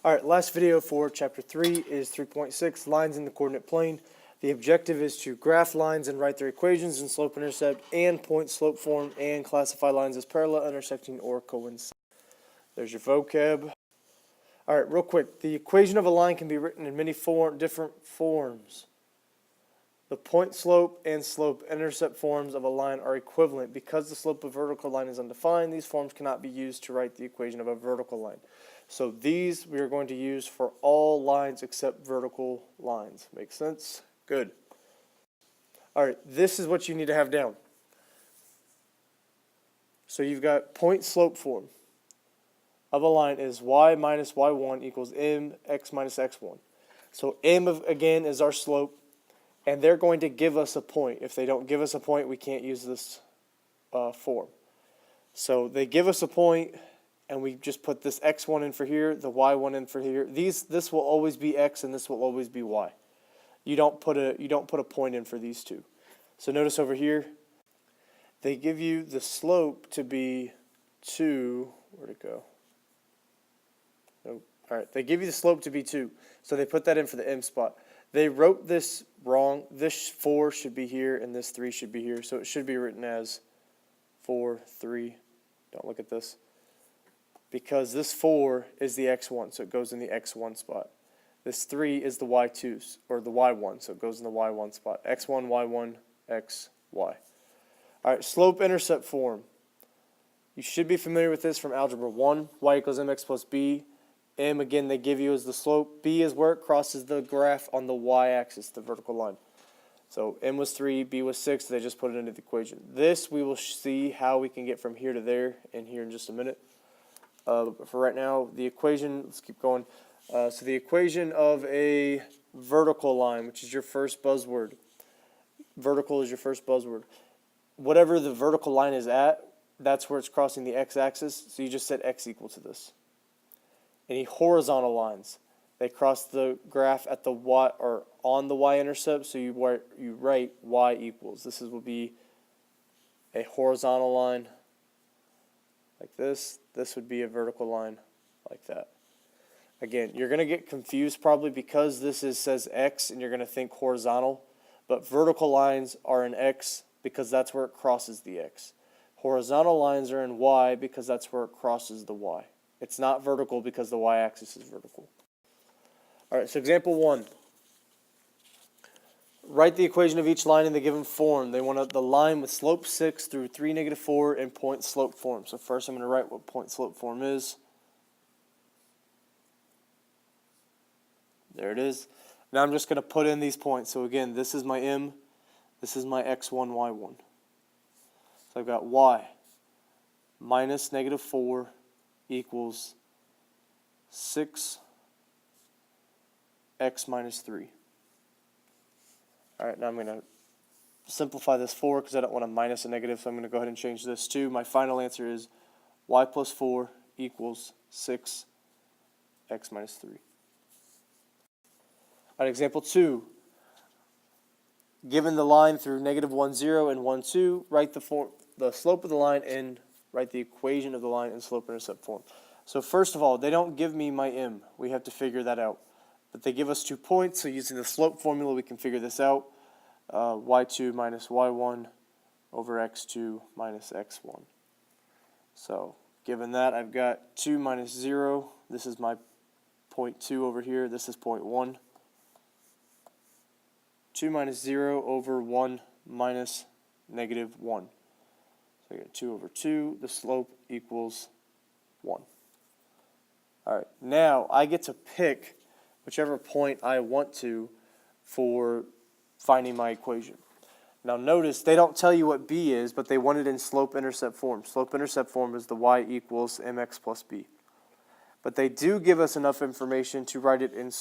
Alright, last video for chapter 3 is 3.6, lines in the coordinate plane. The objective is to graph lines and write their equations in slope-intercept and point-slope form and classify lines as parallel, intersecting, or coincident. There's your vocab. Alright, real quick, the equation of a line can be written in many different forms. The point-slope and slope-intercept forms of a line are equivalent. Because the slope of a vertical line is undefined, these forms cannot be used to write the equation of a vertical line. So these we are going to use for all lines except vertical lines. Make sense? Good. Alright, this is what you need to have down. So you've got point-slope form of a line is y minus y1 equals mx minus x1. So m, again, is our slope, and they're going to give us a point. If they don't give us a point, we can't use this form. So they give us a point, and we just put this x1 in for here, the y1 in for here. This will always be x, and this will always be y. You don't put a point in for these two. So notice over here, they give you the slope to be 2. Where'd it go? Nope. All right, they give you the slope to be 2, so they put that in for the m spot. They wrote this wrong. This 4 should be here, and this 3 should be here, so it should be written as 4, 3. Don't look at this. Because this 4 is the x1, so it goes in the x1 spot. This 3 is the y2, or the y1, so it goes in the y1 spot. x1, y1, x, y. All right, slope-intercept form. You should be familiar with this from Algebra 1. Y equals mx plus b. M, again, they give you as the slope. B is where it crosses the graph on the y-axis, the vertical line. So m was 3, b was 6. They just put it into the equation. This, we will see how we can get from here to there in here in just a minute. But for right now, the equation, let's keep going. So the equation of a vertical line, which is your first buzzword. Vertical is your first buzzword. Whatever the vertical line is at, that's where it's crossing the x-axis. So you just set x equal to this. Any horizontal lines, they cross the graph at the y, or on the y-intercept, so you write y equals. This will be a horizontal line like this. This would be a vertical line like that. Again, you're going to get confused probably because this says x and you're going to think horizontal, but vertical lines are in x because that's where it crosses the x. Horizontal lines are in y because that's where it crosses the y. It's not vertical because the y-axis is vertical. All right, so example 1. Write the equation of each line in the given form. They want the line with slope 6 through 3, negative 4 in point-slope form. So first I'm going to write what point-slope form is. There it is. Now I'm just going to put in these points. So again, this is my m. This is my x1, y1. So I've got y minus negative 4 equals 6 x minus 3. All right, now I'm going to simplify this 4 because I don't want to minus a negative, so I'm going to go ahead and change this to, my final answer is y plus 4 equals 6 x minus 3. All right, example 2. Given the line through negative 1, 0 and 1, 2, write the slope of the line and write the equation of the line in slope-intercept form. So first of all, they don't give me my m. We have to figure that out. But they give us 2 points, so using the slope formula we can figure this out. Y2 minus y1 over x2 minus x1. So given that, I've got 2 minus 0. This is my 0.2 over here. This is 0.1. 2 minus 0 over 1 minus negative 1. So I get 2 over 2. The slope equals 1. All right, now I get to pick whichever point I want to for finding my equation. Now notice they don't tell you what b is, but they want it in slope-intercept form. Slope-intercept form is the y equals mx plus b. But they do give us enough information to write it in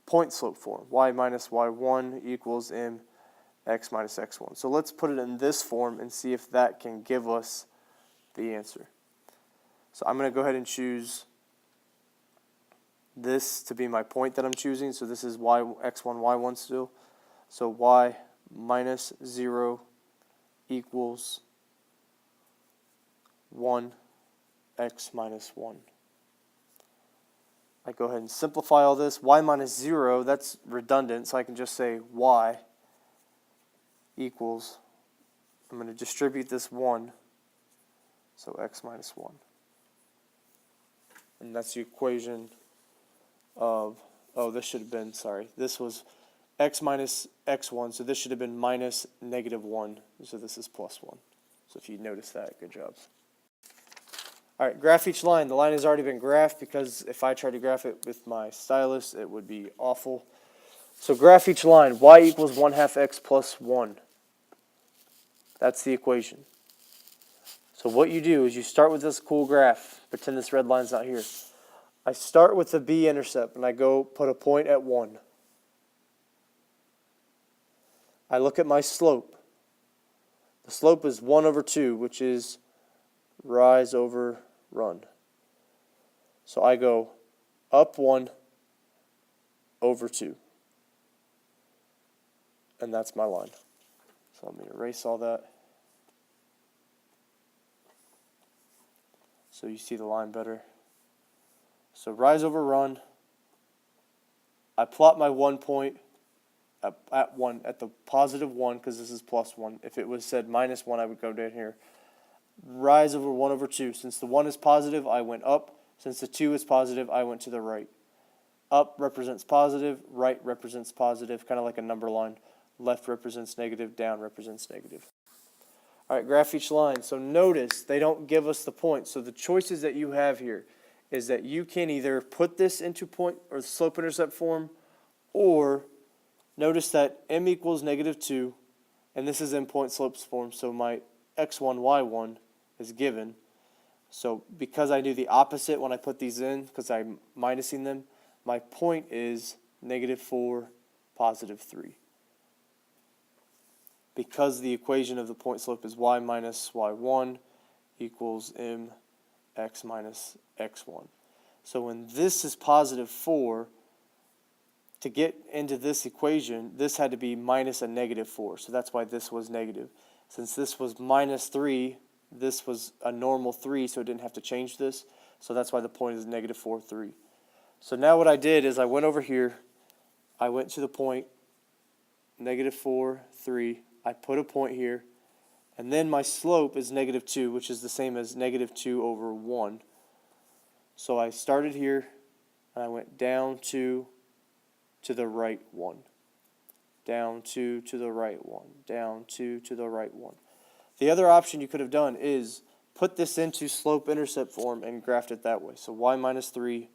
point-slope form. Y minus y1 equals mx minus x1. So let's put it in this form and see if that can give us the answer. So I'm going to go ahead and choose this to be my point that I'm choosing. So this is x1, y1 still. So y minus 0 equals 1, x minus 1. I go ahead and simplify all this. Y minus 0, that's redundant, so I can just say y equals, I'm going to distribute this 1, so x minus 1. And that's the equation of, oh, this should have been, sorry, this was x minus x1, so this should have been minus negative 1, so this is plus 1. So if you notice that, good job. All right, graph each line. The line has already been graphed because if I tried to graph it with my stylus, it would be awful. So graph each line. Y equals 1/2 x plus 1. That's the equation. So what you do is you start with this cool graph. Pretend this red line's not here. I start with the b-intercept, and I go put a point at 1. I look at my slope. The slope is 1/2, which is rise over run. So I go up 1 over 2. And that's my line. So let me erase all that. So you see the line better. So rise over run. I plot my 1 point at 1, at the positive 1, because this is plus 1. If it was said minus 1, I would go down here. Rise over 1/2. Since the 1 is positive, I went up. Since the 2 is positive, I went to the right. Up represents positive, right represents positive, kind of like a number line. Left represents negative, down represents negative. All right, graph each line. So notice they don't give us the point. So the choices that you have here is that you can either put this into point or slope-intercept form, or notice that m equals -2, and this is in point-slopes form, so my x1, y1 is given. So because I do the opposite when I put these in, because I'm minusing them, my point is -4, +3. Because the equation of the point slope is y minus y1 equals mx minus x1. So when this is +4, to get into this equation, this had to be minus a -4. So that's why this was negative. Since this was -3, this was a normal 3, so it didn't have to change this. So that's why the point is -4, 3. So now what I did is I went over here. I went to the point, -4, 3. I put a point here. And then my slope is -2, which is the same as -2 over 1. So I started here, and I went down 2 to the right 1. Down 2 to the right 1. Down 2 to the right 1. The other option you could have done is put this into slope-intercept form and graphed it that way. So y minus 3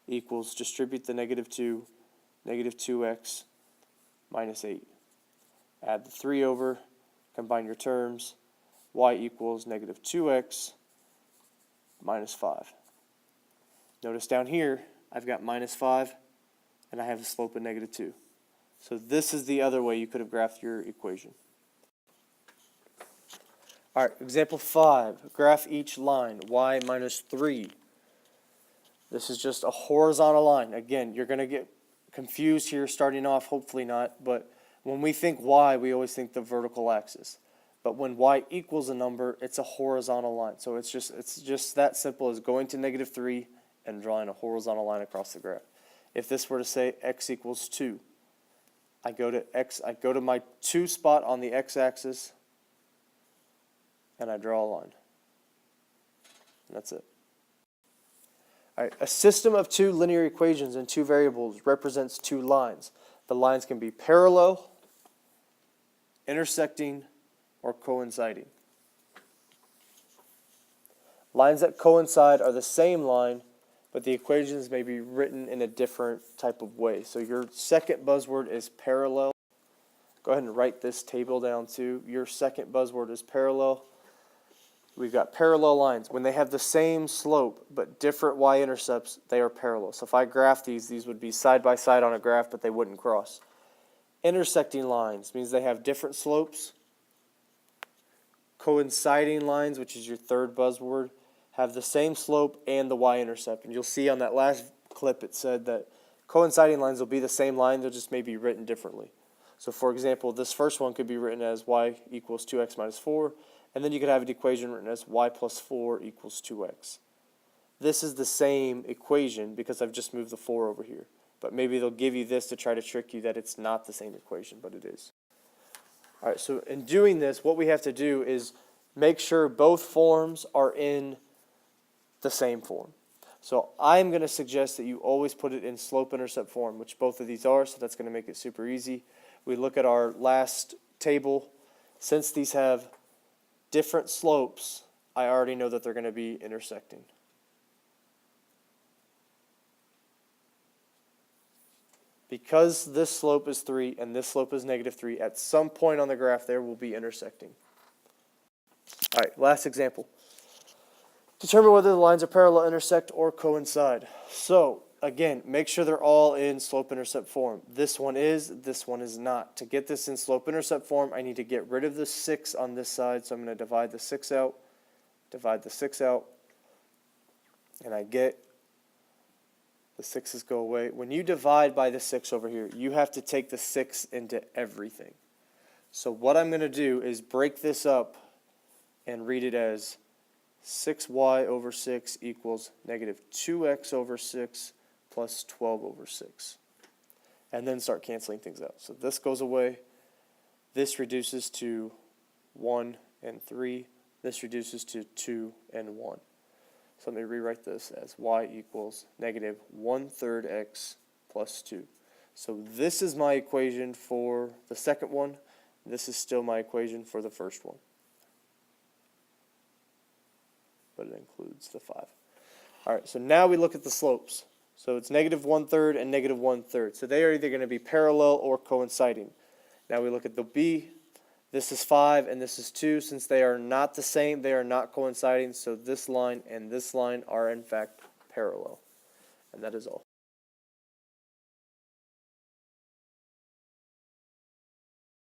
equals, distribute the -2, -2x minus 8. Add the 3 over, combine your terms. Y equals -2x minus 5. Notice down here, I've got -5, and I have a slope of -2. So this is the other way you could have graphed your equation. All right, example 5. Graph each line, y minus 3. This is just a horizontal line. Again, you're going to get confused here starting off, hopefully not, but when we think y, we always think the vertical axis. But when y equals a number, it's a horizontal line. So it's just that simple as going to -3 and drawing a horizontal line across the graph. If this were to say x equals 2, I go to my 2 spot on the x-axis, and I draw a line. And that's it. All right, a system of 2 linear equations and 2 variables represents 2 lines. The lines can be parallel, intersecting, or coinciding. Lines that coincide are the same line, but the equations may be written in a different type of way. So your second buzzword is parallel. Go ahead and write this table down too. Your second buzzword is parallel. We've got parallel lines. When they have the same slope but different y-intercepts, they are parallel. So if I graph these would be side by side on a graph, but they wouldn't cross. Intersecting lines means they have different slopes. Coinciding lines, which is your third buzzword, have the same slope and the y-intercept. And you'll see on that last clip it said that coinciding lines will be the same line, they'll just maybe written differently. So for example, this first one could be written as y equals 2x minus 4, and then you could have an equation written as y plus 4 equals 2x. this is the same equation because I've just moved the 4 over here. But maybe they'll give you this to try to trick you that it's not the same equation, but it is. All right, so in doing this, what we have to do is make sure both forms are in the same form. So I'm going to suggest that you always put it in slope-intercept form, which both of these are, so that's going to make it super easy. We look at our last table. Since these have different slopes, I already know that they're going to be intersecting. Because this slope is 3 and this slope is -3, at some point on the graph there will be intersecting. All right, last example. Determine whether the lines are parallel, intersect, or coincide. So, again, make sure they're all in slope-intercept form. This one is not. To get this in slope-intercept form, I need to get rid of the 6 on this side, so I'm going to divide the 6 out, and I get the 6's go away. When you divide by the 6 over here, you have to take the 6 into everything. So what I'm going to do is break this up and read it as 6y over 6 equals negative 2x over 6 plus 12 over 6. And then start canceling things out. So this goes away. This reduces to 1 and 3. This reduces to 2 and 1. So let me rewrite this as y equals negative 1/3 x plus 2. So this is my equation for the second one. This is still my equation for the first one. But it includes the 5. All right, so now we look at the slopes. So it's negative 1/3 and negative 1/3. So they are either going to be parallel or coinciding. Now we look at the B. This is 5 and this is 2. Since they are not the same, they are not coinciding. So this line and this line are in fact parallel. And that is all.